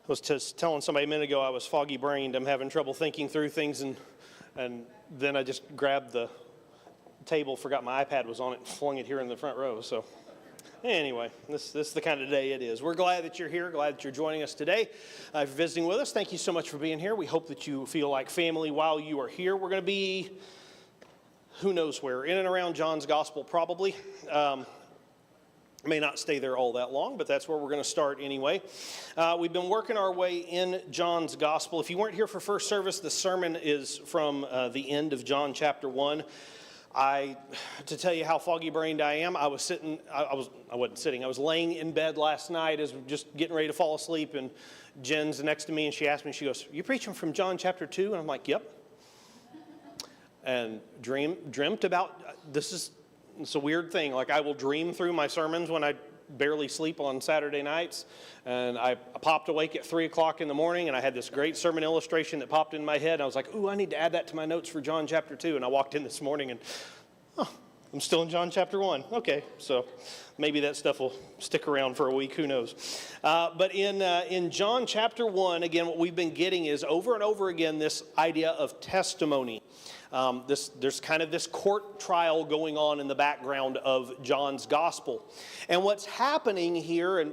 I was just telling somebody a minute ago I was foggy brained. I'm having trouble thinking through things, and then I just grabbed the table, forgot my iPad was on it, and flung it here in the front row. So anyway, this is the kind of day it is. We're glad that you're here, glad that you're joining us today. If you're visiting with us, thank you so much for being here. We hope that you feel like family while you are here. We're going to be, who knows where, in and around John's Gospel probably. May not stay there all that long, but that's where we're going to start anyway. We've been working our way in John's Gospel. If you weren't here for first service, the sermon is from the end of John chapter 1. To tell you how foggy-brained I am, I was laying in bed last night as just getting ready to fall asleep, and Jen's next to me, and she asked me, she goes, "You preaching from John chapter 2? And I'm like, "Yep." And dreamt about, it's a weird thing. Like, I will dream through my sermons when I barely sleep on Saturday nights. And I popped awake at 3 o'clock in the morning, and I had this great sermon illustration that popped in my head. I was like, "Ooh, I need to add that to my notes for John chapter 2. And I walked in this morning and, I'm still in John chapter 1. Okay, so maybe that stuff will stick around for a week. Who knows? But in John chapter 1, again, what we've been getting is over and over again this idea of testimony. There's kind of this court trial going on in the background of John's gospel. And what's happening here, and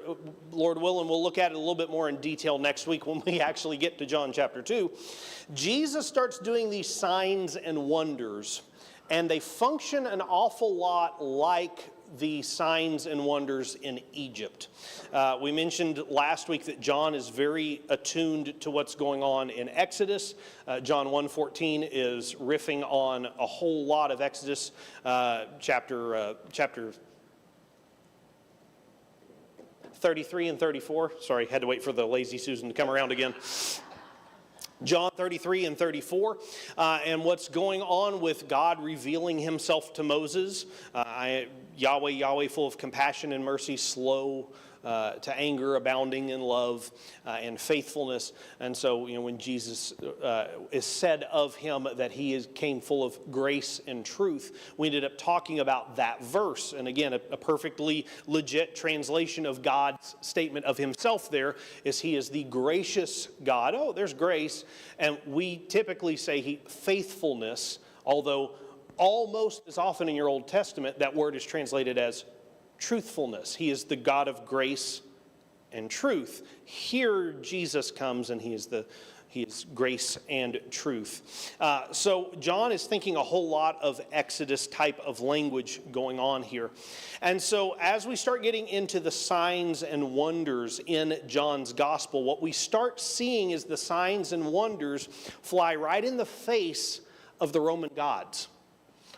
Lord willing, we'll look at it a little bit more in detail next week when we actually get to John chapter 2. Jesus starts doing these signs and wonders, and they function an awful lot like the signs and wonders in Egypt. We mentioned last week that John is very attuned to what's going on in Exodus. John 1:14 is riffing on a whole lot of Exodus, chapter 33 and 34. Sorry, had to wait for the lazy Susan to come around again. John 33 and 34, and what's going on with God revealing himself to Moses. Yahweh, full of compassion and mercy, slow to anger, abounding in love and faithfulness. And so, when Jesus is said of him that he came full of grace and truth, we ended up talking about that verse. And again, a perfectly legit translation of God's statement of himself there is he is the gracious God. Oh, there's grace. And we typically say faithfulness, although almost as often in your Old Testament, that word is translated as truthfulness. He is the God of grace and truth. Here Jesus comes and he is grace and truth. So John is thinking a whole lot of Exodus type of language going on here. And so as we start getting into the signs and wonders in John's gospel, what we start seeing is the signs and wonders fly right in the face of the Roman gods.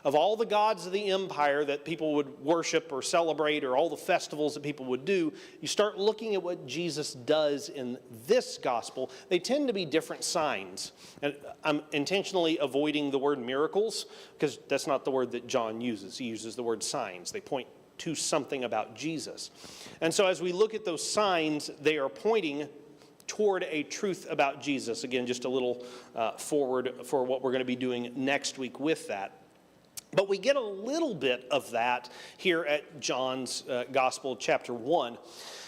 Of all the gods of the empire that people would worship or celebrate, or all the festivals that people would do, you start looking at what Jesus does in this gospel. They tend to be different signs. And I'm intentionally avoiding the word miracles, because that's not the word that John uses. He uses the word signs. They point to something about Jesus. And so as we look at those signs, they are pointing toward a truth about Jesus. Again, just a little forward for what we're going to be doing next week with that. But we get a little bit of that here at John's Gospel, chapter 1.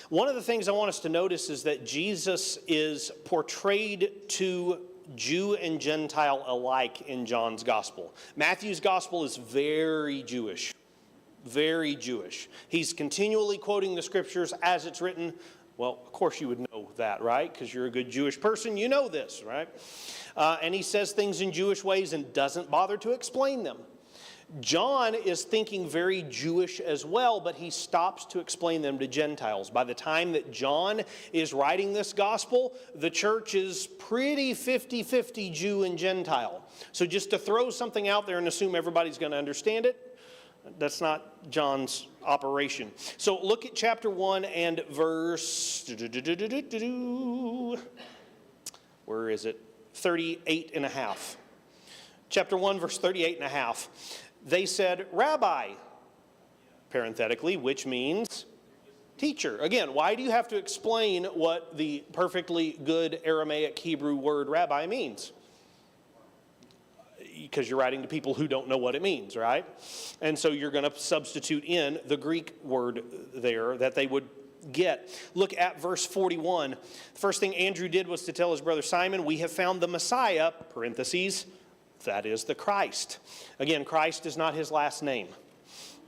One of the things I want us to notice is that Jesus is portrayed to Jew and Gentile alike in John's Gospel. Matthew's Gospel is very Jewish. Very Jewish. He's continually quoting the Scriptures as it's written. Well, of course you would know that, right? Because you're a good Jewish person, you know this, right? And he says things in Jewish ways and doesn't bother to explain them. John is thinking very Jewish as well, but he stops to explain them to Gentiles. By the time that John is writing this gospel, the church is pretty 50-50 Jew and Gentile. So just to throw something out there and assume everybody's going to understand it, that's not John's operation. So look at chapter 1 and verse, where is it? 38 and a half. Chapter 1, verse 38 and a half. They said, "Rabbi," parenthetically, which means teacher. Again, why do you have to explain what the perfectly good Aramaic Hebrew word rabbi means? Because you're writing to people who don't know what it means, right? And so you're going to substitute in the Greek word there that they would get. Look at verse 41. The first thing Andrew did was to tell his brother Simon, we have found the Messiah, parentheses, that is the Christ. Again, Christ is not his last name.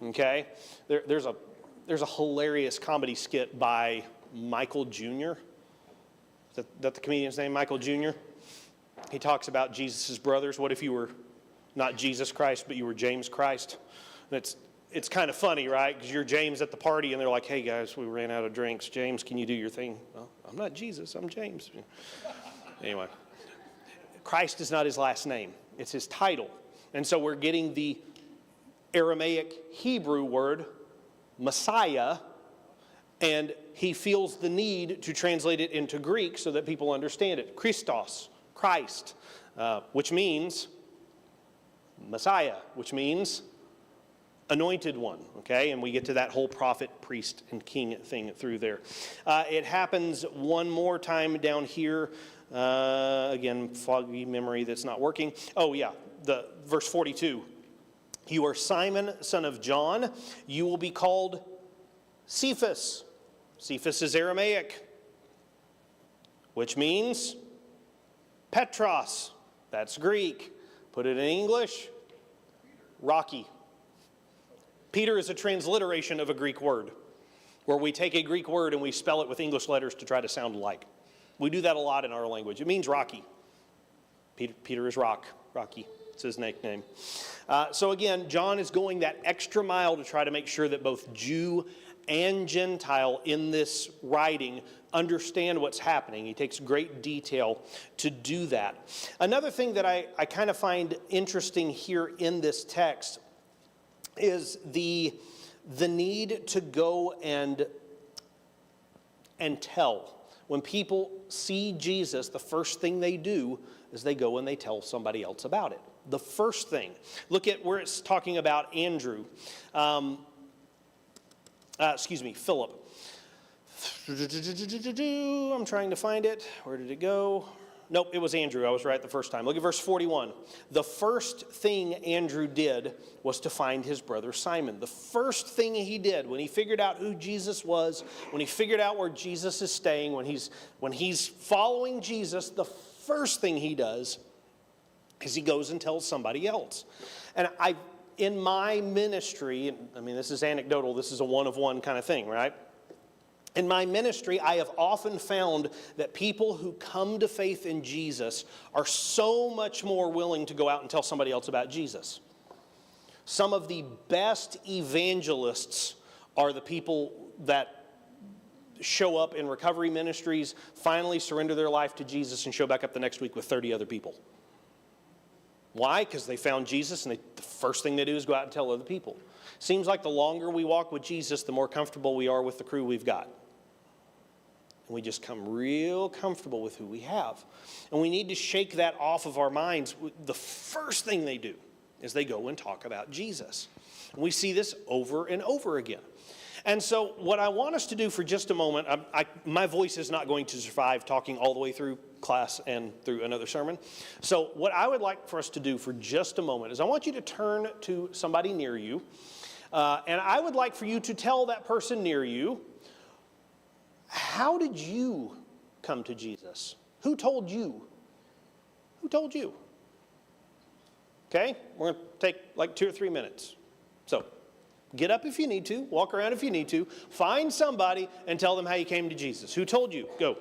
Okay? There's a hilarious comedy skit by Michael Jr. Is that the comedian's name, Michael Jr.? He talks about Jesus' brothers. What if you were not Jesus Christ, but you were James Christ? And it's kind of funny, right? Because you're James at the party, and they're like, hey, guys, we ran out of drinks. James, can you do your thing? Well, I'm not Jesus. I'm James. Anyway, Christ is not his last name. It's his title. And so we're getting the Aramaic Hebrew word, Messiah, and he feels the need to translate it into Greek so that people understand it. Christos, Christ, which means Messiah, which means anointed one, okay? And we get to that whole prophet, priest, and king thing through there. It happens one more time down here. Again, foggy memory that's not working. Oh, yeah, the verse 42. You are Simon, son of John. You will be called Cephas. Cephas is Aramaic, which means Petros. That's Greek. Put it in English, Rocky. Peter is a transliteration of a Greek word, where we take a Greek word and we spell it with English letters to try to sound alike. We do that a lot in our language. It means Rocky. Peter is Rocky. It's his nickname. So again, John is going that extra mile to try to make sure that both Jew and Gentile in this writing understand what's happening. He takes great detail to do that. Another thing that I kind of find interesting here in this text is the need to go and tell. When people see Jesus, the first thing they do is they go and they tell somebody else about it. The first thing. Look at where it's talking about Andrew. Philip. I'm trying to find it. Where did it go? Nope, it was Andrew. I was right the first time. Look at verse 41. The first thing Andrew did was to find his brother Simon. The first thing he did when he figured out who Jesus was, when he figured out where Jesus is staying, when he's following Jesus, the first thing he does is he goes and tells somebody else. And in my ministry, I mean, this is anecdotal, this is a one-of-one kind of thing, right? In my ministry, I have often found that people who come to faith in Jesus are so much more willing to go out and tell somebody else about Jesus. Some of the best evangelists are the people that show up in recovery ministries, finally surrender their life to Jesus, and show back up the next week with 30 other people. Why? Because they found Jesus, and the first thing they do is go out and tell other people. Seems like the longer we walk with Jesus, the more comfortable we are with the crew we've got. And we just come real comfortable with who we have. And we need to shake that off of our minds. The first thing they do is they go and talk about Jesus. And we see this over and over again. And so what I want us to do for just a moment, my voice is not going to survive talking all the way through class and through another sermon. So what I would like for us to do for just a moment is I want you to turn to somebody near you. And I would like for you to tell that person near you, how did you come to Jesus? Who told you? Who told you? Okay, we're going to take like 2 or 3 minutes. So get up if you need to, walk around if you need to, find somebody and tell them how you came to Jesus. Who told you? Go.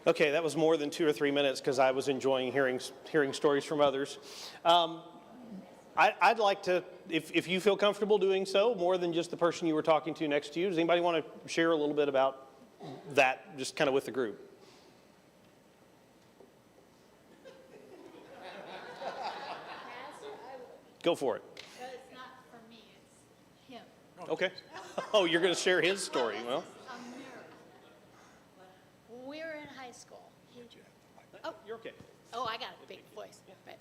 Okay, that was more than 2 or 3 minutes because I was enjoying hearing stories from others. I'd like to, if you feel comfortable doing so, more than just the person you were talking to next to you, does anybody want to share a little bit about that, just kind of with the group? Go for it. But it's not for me, it's him. Okay. Oh, you're going to share his story. Well, A miracle. When we were in high school. you're okay. Oh, I got a big voice, but,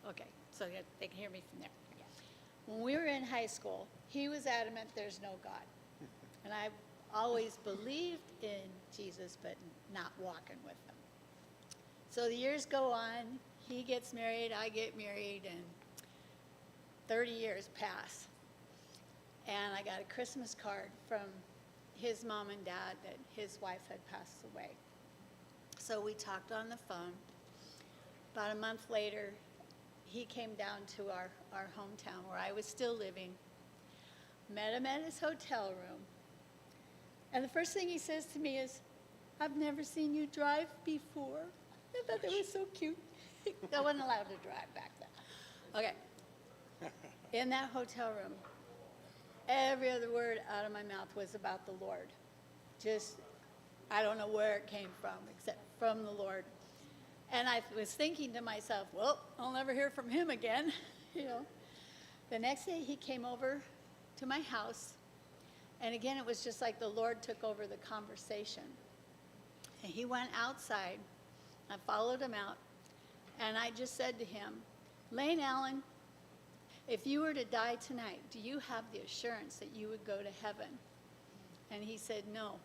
okay, so they can hear me from there. When we were in high school, he was adamant there's no God. And I always believed in Jesus, but not walking with him. So the years go on, he gets married, I get married, and 30 years pass. And I got a Christmas card from his mom and dad that his wife had passed away. So we talked on the phone. About a month later, he came down to our hometown where I was still living, met him at his hotel room. And the first thing he says to me is, "I've never seen you drive before." I thought that was so cute. I wasn't allowed to drive back then. Okay. In that hotel room, every other word out of my mouth was about the Lord. Just, I don't know where it came from, except from the Lord. And I was thinking to myself, well, I'll never hear from him again, you know. The next day he came over to my house, and again it was just like the Lord took over the conversation. And he went outside, I followed him out, and I just said to him, "Lane Allen, if you were to die tonight, do you have the assurance that you would go to heaven?" And he said, "No."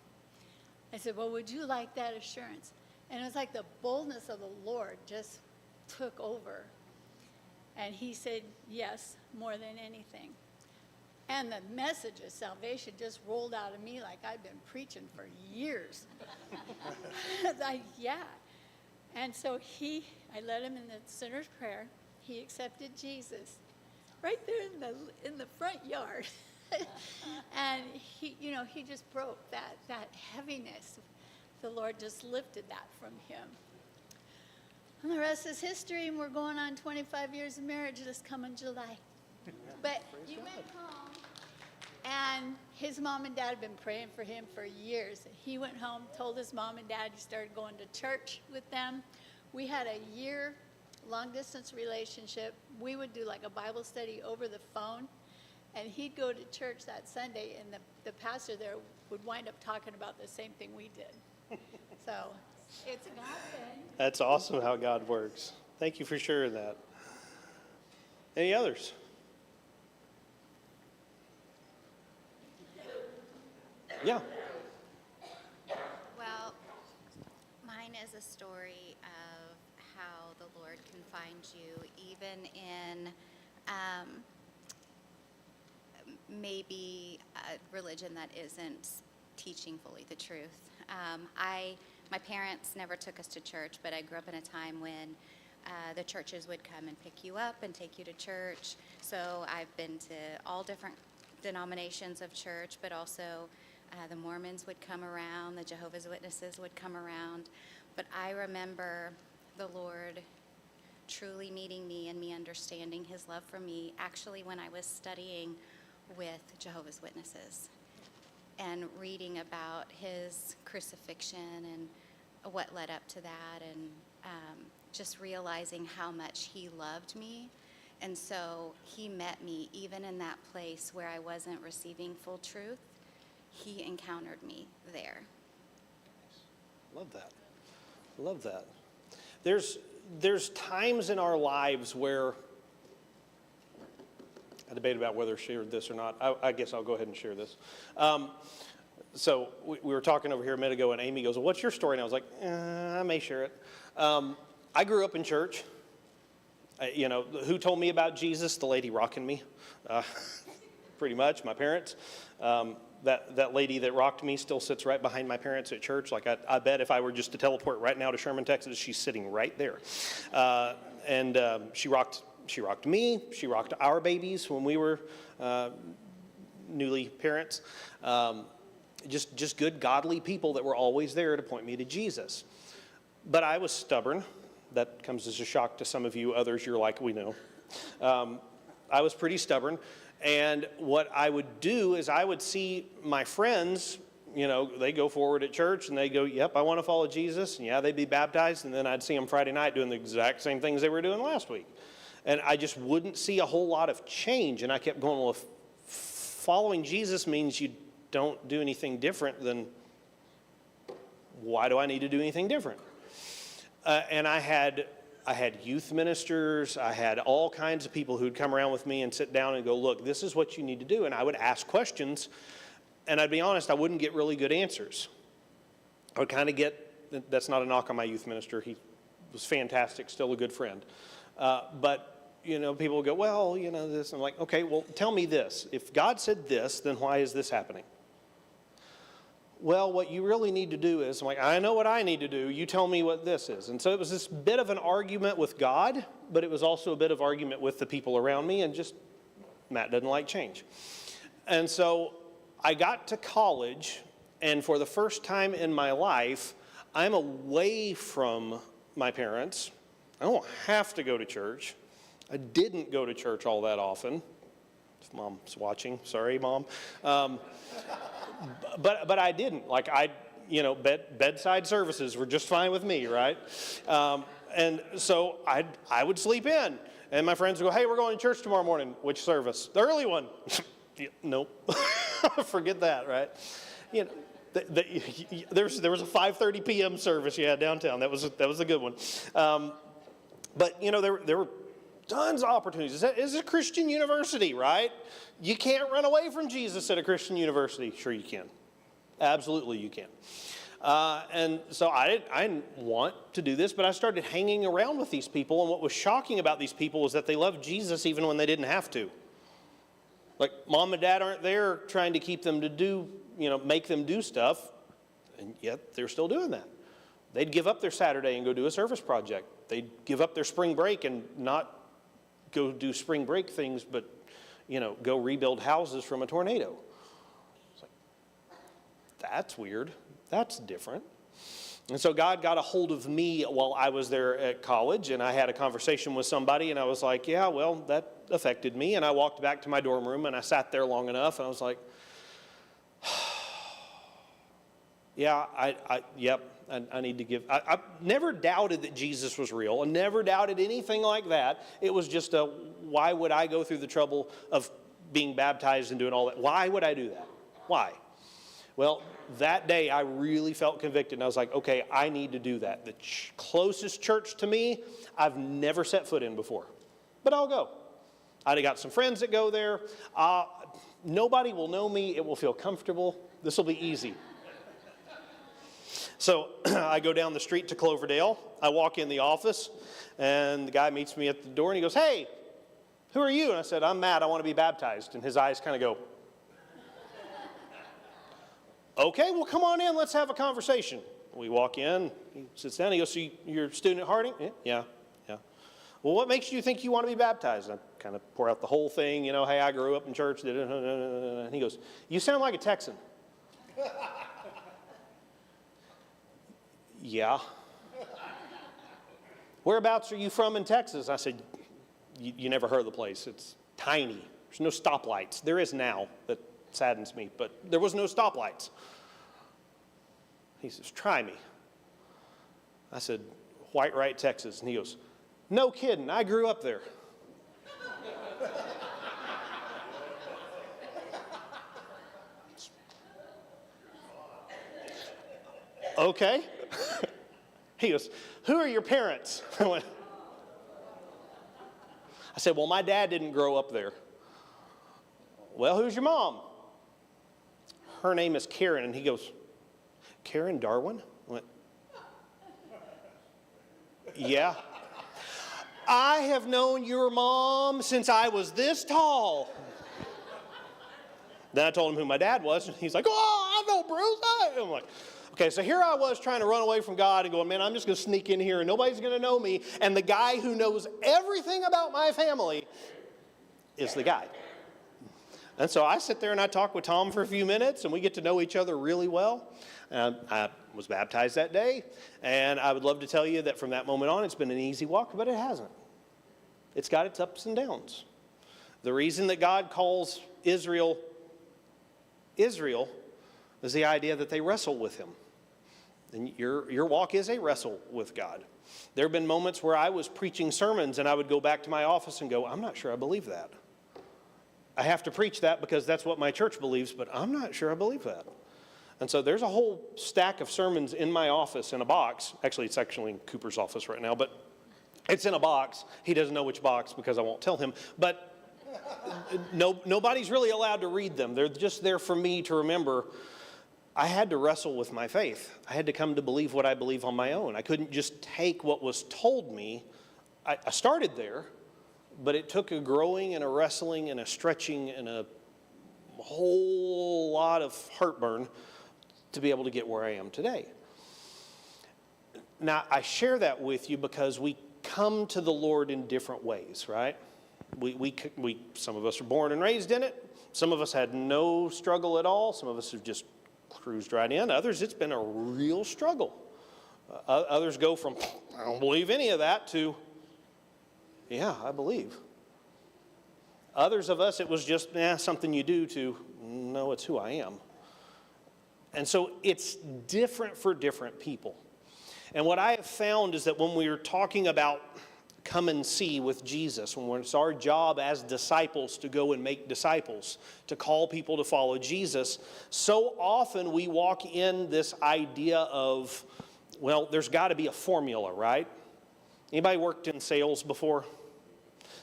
I said, "Well, would you like that assurance?" And it was like the boldness of the Lord just took over. And he said, "Yes, more than anything." And the message of salvation just rolled out of me like I'd been preaching for years. Yeah. And so I led him in the sinner's prayer. He accepted Jesus right there in the front yard. And he just broke that heaviness. The Lord just lifted that from him. And the rest is history, and we're going on 25 years of marriage this coming July. But you went home, and his mom and dad have been praying for him for years. He went home, told his mom and dad he started going to church with them. We had a year long-distance relationship. We would do like a Bible study over the phone, and he'd go to church that Sunday, and the pastor there would wind up talking about the same thing we did. So it's a godsend. That's awesome how God works. Thank you for sharing that. Any others? Yeah. Well, mine is a story of how the Lord can find you even in maybe a religion that isn't teaching fully the truth. My parents never took us to church, but I grew up in a time when the churches would come and pick you up and take you to church. So I've been to all different denominations of church, but also the Mormons would come around, the Jehovah's Witnesses would come around. But I remember the Lord truly meeting me and me understanding his love for me actually when I was studying with Jehovah's Witnesses and reading about his crucifixion and what led up to that, and just realizing how much he loved me. And so he met me even in that place where I wasn't receiving full truth. He encountered me there. Love that. Love that. There's times in our lives where I debate about whether to share this or not. I guess I'll go ahead and share this. So we were talking over here a minute ago, and Amy goes, "Well, what's your story?" And I was like, I may share it. I grew up in church. Who told me about Jesus? The lady rocking me, pretty much, my parents. That lady that rocked me still sits right behind my parents at church. Like I bet if I were just to teleport right now to Sherman, Texas, she's sitting right there. And she rocked me. She rocked our babies when we were newly parents. Just good, godly people that were always there to point me to Jesus. But I was stubborn. That comes as a shock to some of you. Others, you're like, we know. I was pretty stubborn. And what I would do is I would see my friends, they go forward at church and they go, yep, I want to follow Jesus. And yeah, they'd be baptized. And then I'd see them Friday night doing the exact same things they were doing last week. And I just wouldn't see a whole lot of change. And I kept going, well, if following Jesus means you don't do anything different, then why do I need to do anything different? And I had youth ministers. I had all kinds of people who'd come around with me and sit down and go, look, this is what you need to do. And I would ask questions. And I'd be honest, I wouldn't get really good answers. I would kind of get, that's not a knock on my youth minister. He was fantastic, still a good friend. But people would go, well, this. I'm like, okay, well, tell me this. If God said this, then why is this happening? Well, what you really need to do is, I'm like, I know what I need to do. You tell me what this is. And so it was this bit of an argument with God, but it was also a bit of argument with the people around me, and just, Matt doesn't like change. And so I got to college, and for the first time in my life, I'm away from my parents. I don't have to go to church. I didn't go to church all that often. If Mom's watching, sorry, Mom. But I didn't. Like bedside services were just fine with me, right? And so I would sleep in. And my friends would go, hey, we're going to church tomorrow morning. Which service? The early one. Nope. Forget that, right? There was a 5:30 p.m. service downtown. That was a good one. But there were tons of opportunities. It's a Christian university, right? You can't run away from Jesus at a Christian university. Sure you can. Absolutely you can. And so I didn't want to do this, but I started hanging around with these people, and what was shocking about these people was that they loved Jesus even when they didn't have to. Like, Mom and Dad aren't there trying to keep them to do, make them do stuff, and yet they're still doing that. They'd give up their Saturday and go do a service project. They'd give up their spring break and not go do spring break things, but, go rebuild houses from a tornado. It's like, that's weird. That's different. And so God got a hold of me while I was there at college, and I had a conversation with somebody, and I was like, yeah, well, that affected me. And I walked back to my dorm room, and I sat there long enough, and I was like, yeah, I need to give. I never doubted that Jesus was real. I never doubted anything like that. It was just why would I go through the trouble of being baptized and doing all that? Why would I do that? Why? Well, that day I really felt convicted, and I was like, okay, I need to do that. The closest church to me, I've never set foot in before, but I'll go. I've got some friends that go there. Nobody will know me. It will feel comfortable. This will be easy. So I go down the street to Cloverdale. I walk in the office, and the guy meets me at the door, and he goes, hey, who are you? And I said, I'm Matt. I want to be baptized. And his eyes kind of go, okay, well, come on in. Let's have a conversation. We walk in. He sits down. He goes, so you're a student at Harding? Yeah. Well, what makes you think you want to be baptized? And I kind of pour out the whole thing. Hey, I grew up in church. And he goes, you sound like a Texan. Yeah. Whereabouts are you from in Texas? I said, you never heard of the place. It's tiny. There's no stoplights. There is now. That saddens me, but there was no stoplights. He says, try me. I said, Whitewright, Texas. And he goes, no kidding. I grew up there. Okay. He goes, who are your parents? I said, well, my dad didn't grow up there. Well, who's your mom? Her name is Karen. And he goes, Karen Darwin? I went, yeah. I have known your mom since I was this tall. Then I told him who my dad was, and he's like, oh, I know Bruce. I'm like, okay, so here I was trying to run away from God and going, man, I'm just going to sneak in here and nobody's going to know me. And the guy who knows everything about my family is the guy. And so I sit there and I talk with Tom for a few minutes, and we get to know each other really well. I was baptized that day, and I would love to tell you that from that moment on, it's been an easy walk, but it hasn't. It's got its ups and downs. The reason that God calls Israel, Israel, is the idea that they wrestle with him. And your walk is a wrestle with God. There have been moments where I was preaching sermons and I would go back to my office and go, I'm not sure I believe that. I have to preach that because that's what my church believes, but I'm not sure I believe that. And so there's a whole stack of sermons in my office in a box. Actually, it's actually in Cooper's office right now, but it's in a box. He doesn't know which box because I won't tell him. But nobody's really allowed to read them. They're just there for me to remember. I had to wrestle with my faith. I had to come to believe what I believe on my own. I couldn't just take what was told me. I started there, but it took a growing and a wrestling and a stretching and a whole lot of heartburn to be able to get where I am today. Now, I share that with you because we come to the Lord in different ways, right? We some of us are born and raised in it. Some of us had no struggle at all. Some of us have just cruised right in. Others, it's been a real struggle. Others go from, I don't believe any of that, to, yeah, I believe. Others of us, it was just, something you do, to, no, it's who I am. And so it's different for different people. And what I have found is that when we're talking about come and see with Jesus, when it's our job as disciples to go and make disciples, to call people to follow Jesus, so often we walk in this idea of, well, there's got to be a formula, right? Anybody worked in sales before?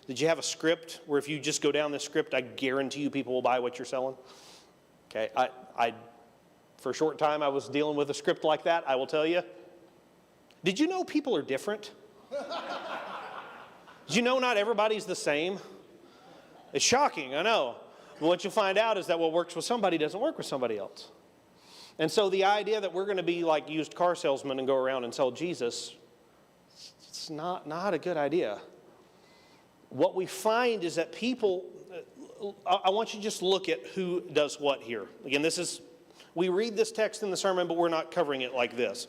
Did you have a script where if you just go down this script, I guarantee you people will buy what you're selling? Okay, I for a short time I was dealing with a script like that, I will tell you. Did you know people are different? Did you know not everybody's the same? It's shocking, I know. But what you'll find out is that what works with somebody doesn't work with somebody else. And so the idea that we're going to be like used car salesmen and go around and sell Jesus, it's not a good idea. What we find is that people, I want you to just look at who does what here. Again, we read this text in the sermon, but we're not covering it like this.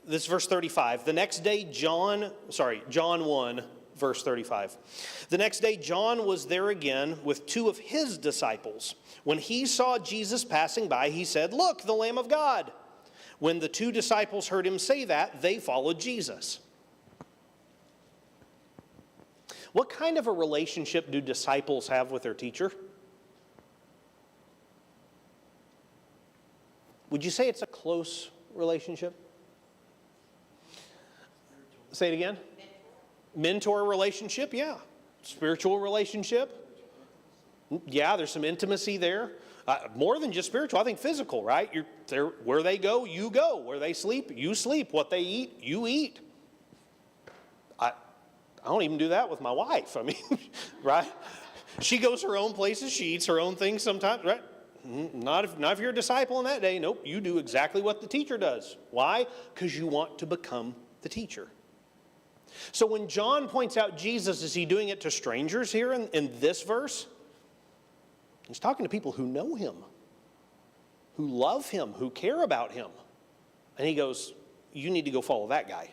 This is verse 35. The next day, John 1, verse 35. The next day, John was there again with two of his disciples. When he saw Jesus passing by, he said, "Look, the Lamb of God." When the two disciples heard him say that, they followed Jesus. What kind of a relationship do disciples have with their teacher? Would you say it's a close relationship? Say it again. Mentor relationship, yeah. Spiritual relationship. Yeah, there's some intimacy there. More than just spiritual, I think physical, right? Where they go, you go. Where they sleep, you sleep. What they eat, you eat. I don't even do that with my wife. I mean, right? She goes her own places. She eats her own things sometimes, right? Not if you're a disciple in that day. Nope, you do exactly what the teacher does. Why? Because you want to become the teacher. So when John points out Jesus, is he doing it to strangers here in this verse? He's talking to people who know him, who love him, who care about him. And he goes, you need to go follow that guy.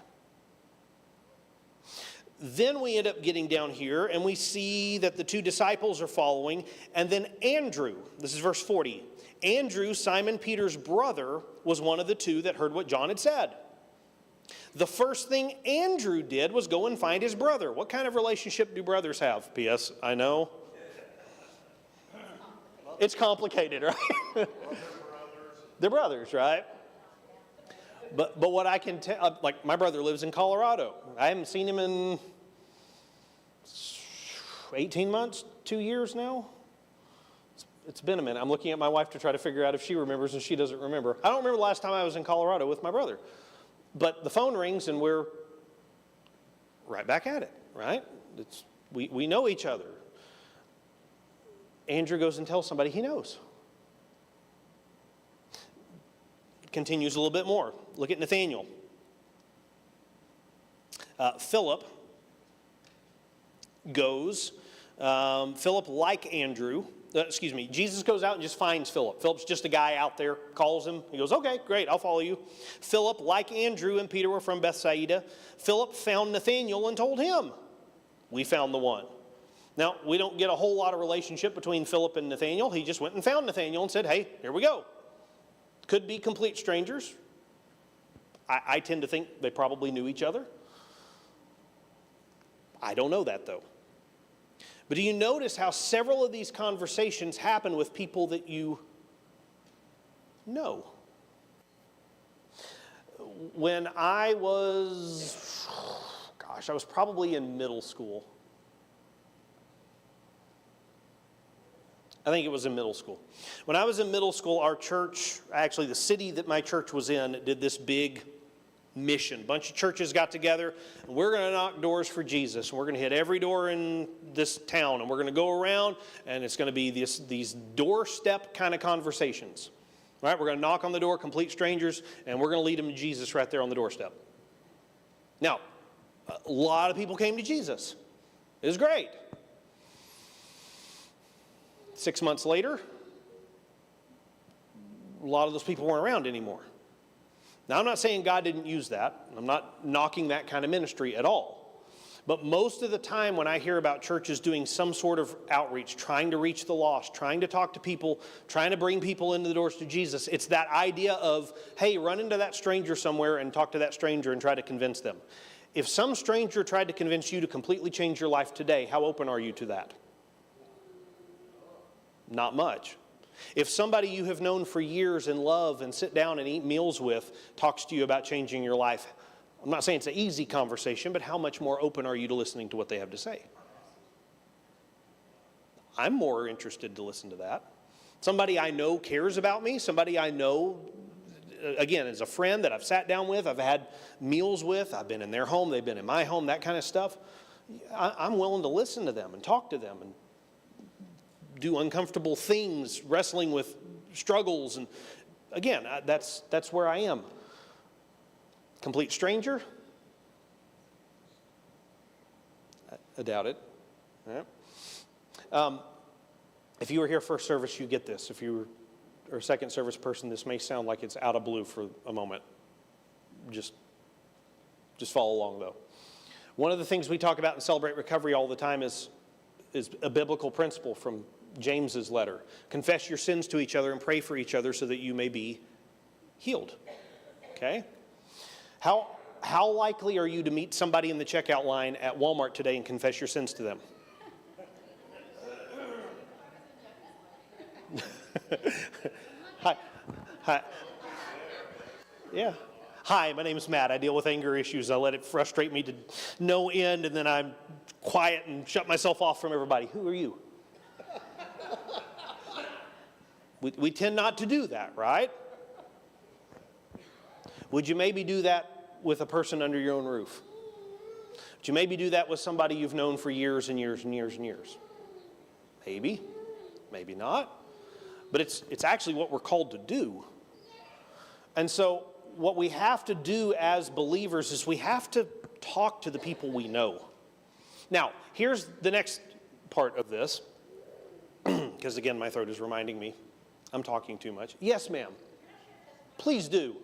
Then we end up getting down here and we see that the two disciples are following. And then Andrew, this is verse 40. Andrew, Simon Peter's brother, was one of the two that heard what John had said. The first thing Andrew did was go and find his brother. What kind of relationship do brothers have? P.S. I know. It's complicated, right? They're brothers, right? But what I can tell, like my brother lives in Colorado. I haven't seen him in 18 months, 2 years now. It's been a minute. I'm looking at my wife to try to figure out if she remembers, and she doesn't remember. I don't remember the last time I was in Colorado with my brother. But the phone rings and we're right back at it, right? We know each other. Andrew goes and tells somebody he knows. Continues a little bit more. Look at Nathaniel. Philip goes Philip, like Andrew, Jesus goes out and just finds Philip. Philip's just a guy out there, calls him. He goes, okay, great, I'll follow you. Philip, like Andrew and Peter, were from Bethsaida. Philip found Nathanael and told him, we found the one. Now, we don't get a whole lot of relationship between Philip and Nathanael. He just went and found Nathanael and said, hey, here we go. Could be complete strangers. I tend to think they probably knew each other. I don't know that, though. But do you notice how several of these conversations happen with people that you know? When I was probably in middle school. I think it was in middle school. When I was in middle school, our church, actually the city that my church was in, did this big mission. A bunch of churches got together, and we're going to knock doors for Jesus. And we're going to hit every door in this town, and we're going to go around, and it's going to be these doorstep kind of conversations. Right? We're going to knock on the door, complete strangers, and we're going to lead them to Jesus right there on the doorstep. Now, a lot of people came to Jesus. It was great. 6 months later, a lot of those people weren't around anymore. Now, I'm not saying God didn't use that. I'm not knocking that kind of ministry at all. But most of the time when I hear about churches doing some sort of outreach, trying to reach the lost, trying to talk to people, trying to bring people into the doors to Jesus, it's that idea of, hey, run into that stranger somewhere and talk to that stranger and try to convince them. If some stranger tried to convince you to completely change your life today, how open are you to that? Not much. If somebody you have known for years and love and sit down and eat meals with talks to you about changing your life, I'm not saying it's an easy conversation, but how much more open are you to listening to what they have to say? I'm more interested to listen to that. Somebody I know cares about me, somebody I know, again, as a friend that I've sat down with, I've had meals with, I've been in their home, they've been in my home, that kind of stuff. I'm willing to listen to them and talk to them and do uncomfortable things, wrestling with struggles. And again, that's where I am. Complete stranger? I doubt it. All right. If you were here first service, you get this. If you are a second service person, this may sound like it's out of blue for a moment. Just follow along, though. One of the things we talk about in Celebrate Recovery all the time is a biblical principle from James's letter. Confess your sins to each other and pray for each other so that you may be healed. Okay? How likely are you to meet somebody in the checkout line at Walmart today and confess your sins to them? Hi. Yeah. Hi, my name is Matt. I deal with anger issues. I let it frustrate me to no end, and then I'm quiet and shut myself off from everybody. Who are you? We tend not to do that, right? Would you maybe do that with a person under your own roof? Would you maybe do that with somebody you've known for years and years and years and years? Maybe, maybe not. But it's actually what we're called to do. And so what we have to do as believers is we have to talk to the people we know. Now, here's the next part of this. Because again, my throat is reminding me I'm talking too much. Yes, ma'am. Please do.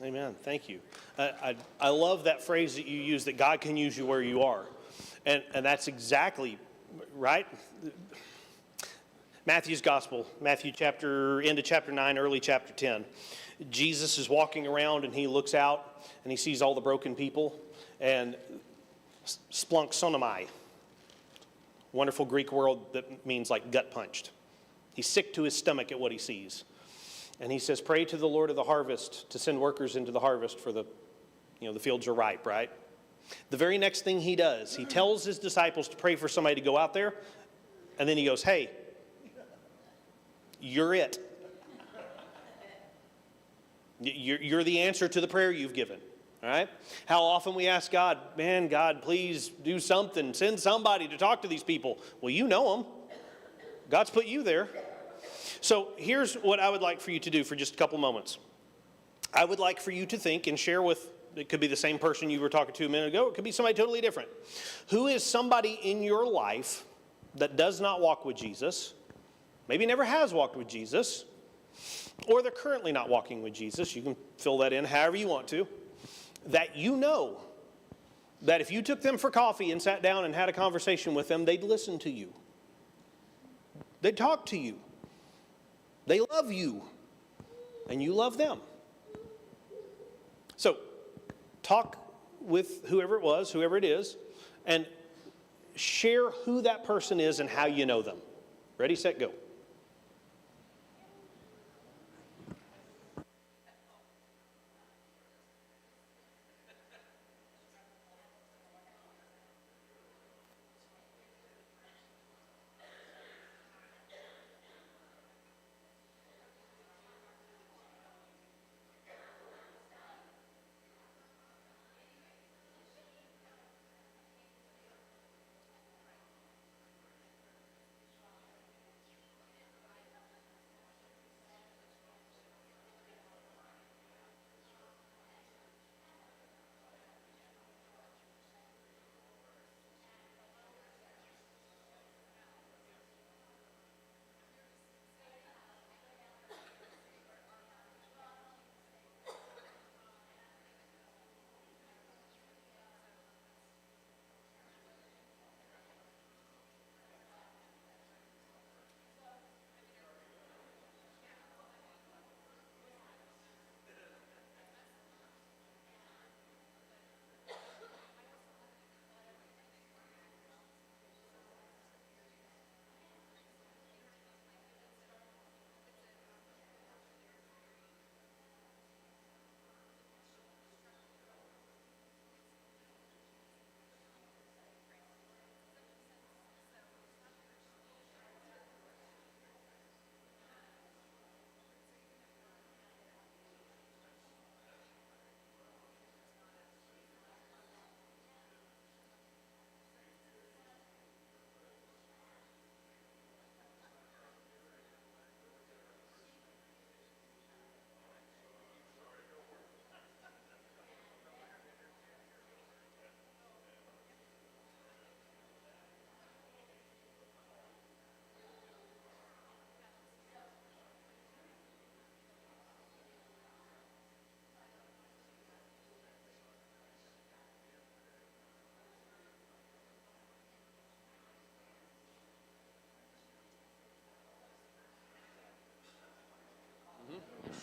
Amen. Thank you. I love that phrase that you use, that God can use you where you are. And that's exactly right. Matthew's gospel, end of chapter 9, early chapter 10. Jesus is walking around and he looks out and he sees all the broken people, and splanksonomai, wonderful Greek word that means like gut punched. He's sick to his stomach at what he sees. And he says, pray to the Lord of the harvest to send workers into the harvest, for the fields are ripe, right? The very next thing he does, he tells his disciples to pray for somebody to go out there, and then he goes, hey, you're it. You're the answer to the prayer you've given, all right? How often we ask God, man, God, please do something. Send somebody to talk to these people. Well, you know them. God's put you there. So here's what I would like for you to do for just a couple moments. I would like for you to think and share with, it could be the same person you were talking to a minute ago. It could be somebody totally different. Who is somebody in your life that does not walk with Jesus, maybe never has walked with Jesus, or they're currently not walking with Jesus? You can fill that in however you want to. That you know that if you took them for coffee and sat down and had a conversation with them, they'd listen to you. They'd talk to you. They love you, and you love them. So, talk with whoever it is, and share who that person is and how you know them. Ready, set, go.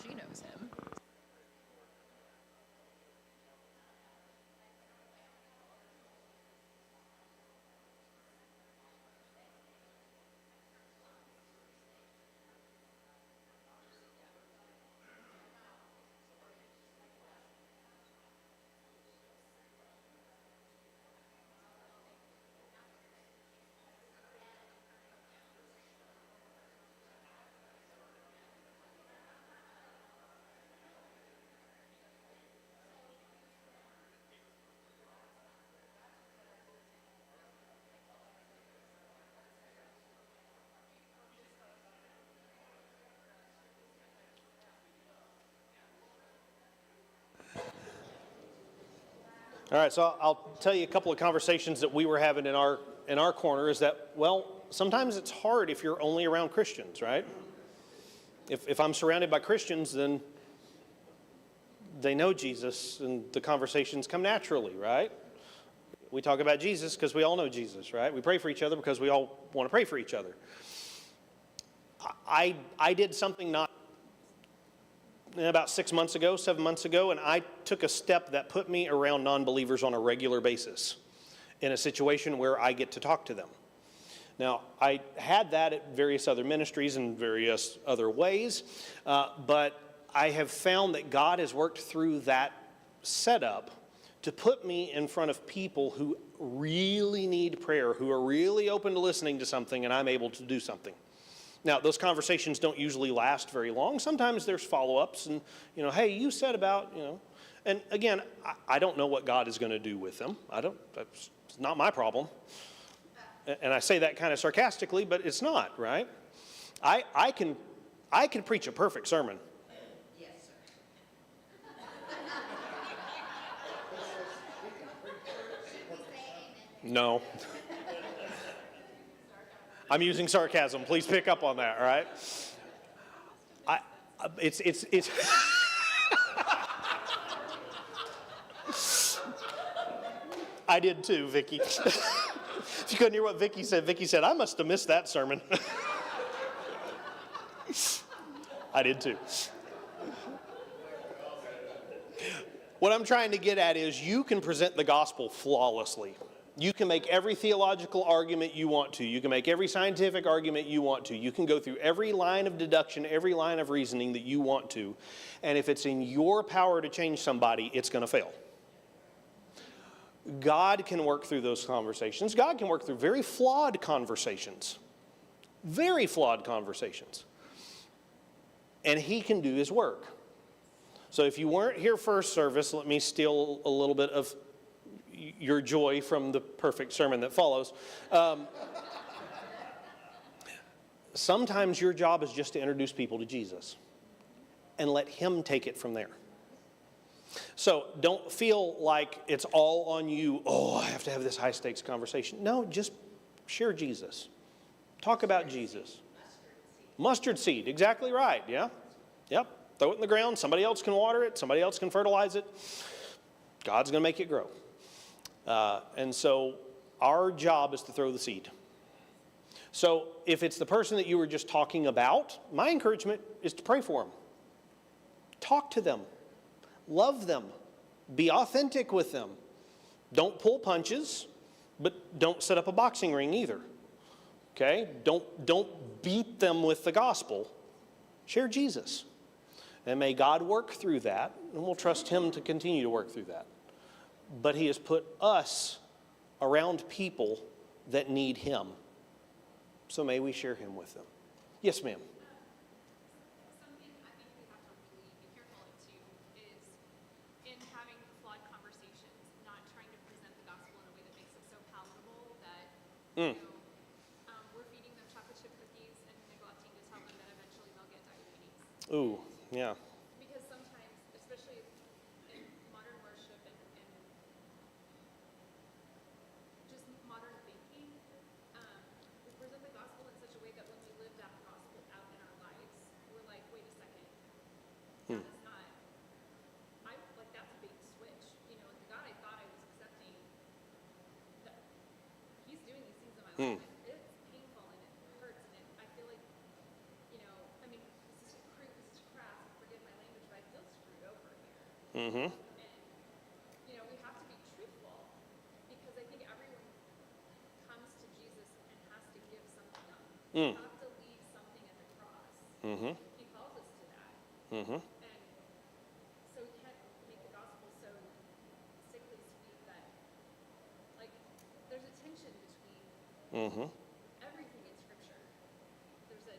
She knows him. All right, so I'll tell you a couple of conversations that we were having in our corner is that, well, sometimes it's hard if you're only around Christians, right? If I'm surrounded by Christians, then they know Jesus, and the conversations come naturally, right? We talk about Jesus because we all know Jesus, right? We pray for each other because we all want to pray for each other. I did something about 6 months ago, 7 months ago, and I took a step that put me around non-believers on a regular basis in a situation where I get to talk to them. Now, I had that at various other ministries and various other ways, but I have found that God has worked through that setup to put me in front of people who really need prayer, who are really open to listening to something, and I'm able to do something. Now, those conversations don't usually last very long. Sometimes there's follow-ups and, hey, you said about, And again, I don't know what God is going to do with them. That's not my problem. And I say that kind of sarcastically, but it's not, right? I can preach a perfect sermon. Yes, sir. No. I'm using sarcasm. Please pick up on that, all right? It's I did too, Vicky. If you couldn't hear what Vicky said, I must have missed that sermon. I did too. What I'm trying to get at is you can present the gospel flawlessly. You can make every theological argument you want to. You can make every scientific argument you want to. You can go through every line of deduction, every line of reasoning that you want to. And if it's in your power to change somebody, it's going to fail. God can work through those conversations. God can work through very flawed conversations. Very flawed conversations. And He can do His work. So if you weren't here first service, let me steal a little bit of your joy from the perfect sermon that follows. Sometimes your job is just to introduce people to Jesus and let Him take it from there. So don't feel like it's all on you. Oh, I have to have this high stakes conversation. No, just share Jesus. Talk about Jesus. Mustard seed, exactly right, yeah? Yep, throw it in the ground. Somebody else can water it. Somebody else can fertilize it. God's going to make it grow. And so our job is to throw the seed. So if it's the person that you were just talking about, my encouragement is to pray for them. Talk to them. Love them. Be authentic with them. Don't pull punches, but don't set up a boxing ring either. Okay? Don't beat them with the gospel. Share Jesus. And may God work through that, and we'll trust Him to continue to work through that. But He has put us around people that need Him. So may we share Him with them. Yes, ma'am. Something I think we have to really be careful of too is in having flawed conversations, not trying to present the gospel in a way that makes it so palatable that we're feeding them chocolate chip cookies and neglecting to tell them that eventually they'll get diabetes. Ooh, yeah. Because sometimes, especially in modern worship and just modern thinking, we present the gospel in such a way that when we live that gospel out in our lives, we're like, wait a second, that's not, that's a big switch. The God I thought I was accepting, He's doing these things in my life. It's painful and it hurts and I feel like, this is crude, this is crass, forgive my language, but I feel screwed over here. Mm-hmm. And, we have to be truthful because I think everyone comes to Jesus and has to give something up. You have to leave something at the cross. Mm-hmm. He calls us to that. Mm-hmm. And so we can't make the gospel so sickly sweet that, there's a tension between Mm-hmm. everything in Scripture. There's a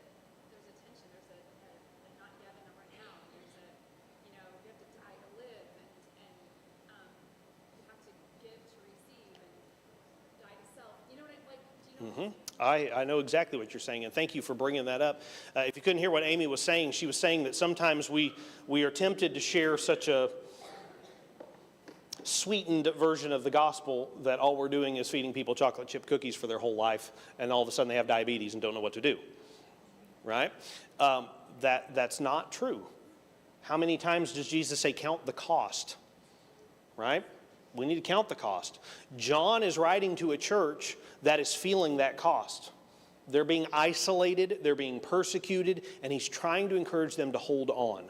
tension. There's a not yet and a right now. There's a, you have to die to live, and you have to give to receive, and die to self. You know what I like? Do you know? I know exactly what you're saying, and thank you for bringing that up. If you couldn't hear what Amy was saying, she was saying that sometimes we are tempted to share such a sweetened version of the gospel that all we're doing is feeding people chocolate chip cookies for their whole life, and all of a sudden they have diabetes and don't know what to do, right? That's not true. How many times does Jesus say, count the cost? Right? We need to count the cost. John is writing to a church that is feeling that cost. They're being isolated, they're being persecuted, and he's trying to encourage them to hold on.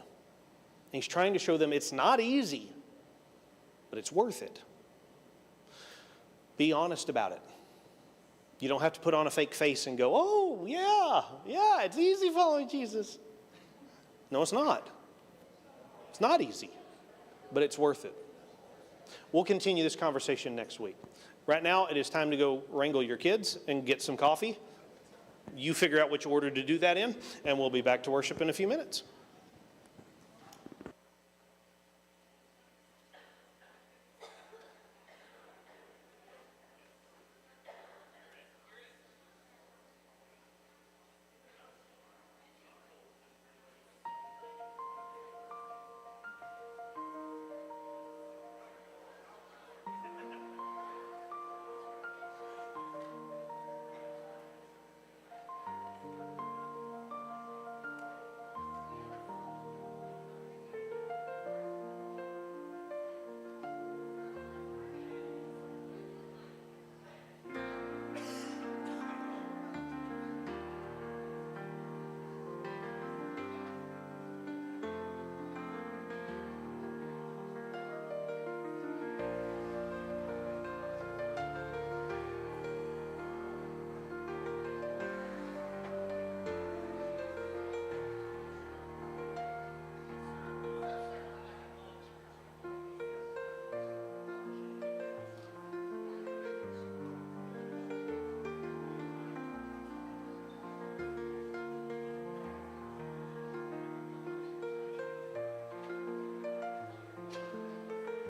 He's trying to show them it's not easy, but it's worth it. Be honest about it. You don't have to put on a fake face and go, oh, yeah, it's easy following Jesus. No, it's not. It's not easy, but it's worth it. We'll continue this conversation next week. Right now, it is time to go wrangle your kids and get some coffee. You figure out which order to do that in, and we'll be back to worship in a few minutes.